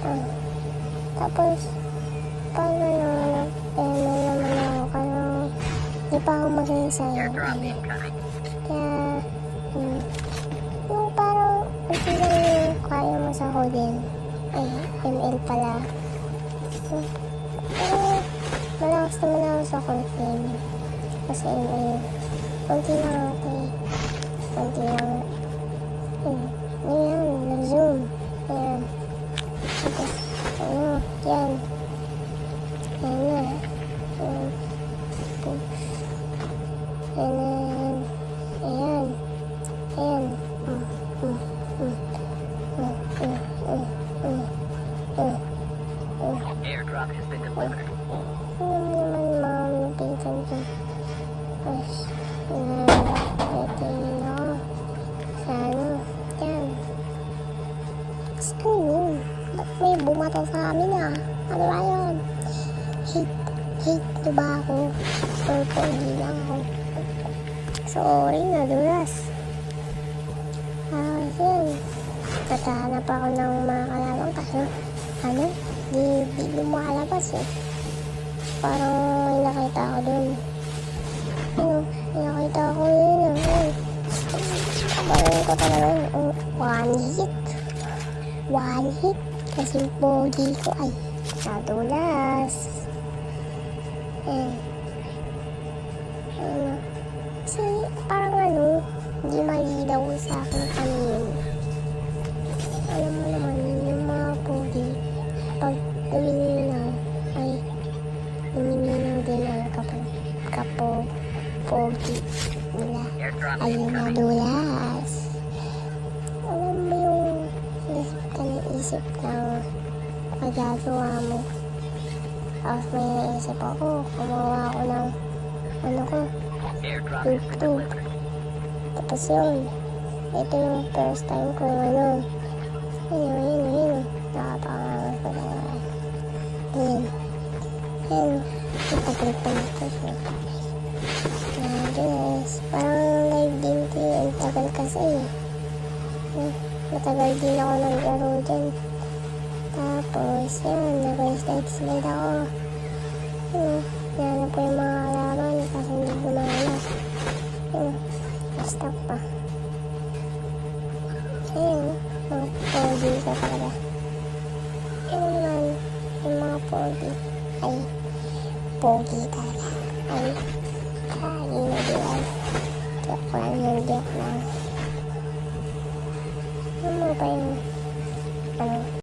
Ah, tapos, paano naman, na naman ako, pero di pa ako mag-resign. Kaya, yung parang, ito lang yung kaya mo sa Hogan. Ay, ML pala. Pero, malakas naman ako sa Hogan. Kasi ML, konti lang ako eh. Konti lang. Ayan, nag-zoom. Ayan. Tapos, yan. Ayan na. Ayan. Push. Ayan. Ayan. Ayan. Airdrop has been delivered. Ano naman mamapitan ko. Tapos, natingin ako. Sa ano. Yan. Screen. Ba't may bumato sa amin ah? Ano ba yun? Hate nyo ba ako? Or pogi lang ako? Sorry, nadulas. Yun. Tatahanap ako ng mga kalabang kasi ano? Di lumalabas eh. Parang may nakita ako dun. Ano? May nakita ako yun. Kabarin ko talaga yun. One hit. Kasi pogi ko ay nadulas. Kasi parang ano, hindi malinaw sa akin kanina. Alam mo naman, yung mga pogi, pag luminaw, ay luminaw din ang kapogi nila. Ayun, nadulas. Alam mo yung isip ng magagawa mo. Tapos may naisip ako, gumawa ako ng ano ko, YouTube. Tapos yun, ito yung first time ko ano, ayun, nakapangalas ko na ayun, ipag-click pa nito siya. Guys, parang live din ito ang tagal kasi matagal din ako naglaro dyan. Tapos yan, nag-slide ako. Yan po yung mga kalaban kasi hindi gumalas. Stop pa. Ayan, mga pogi ka talaga. Ano naman, yung mga pogi ay pogi talaga. Ay, na diyan. Joke lang. Ano ba yung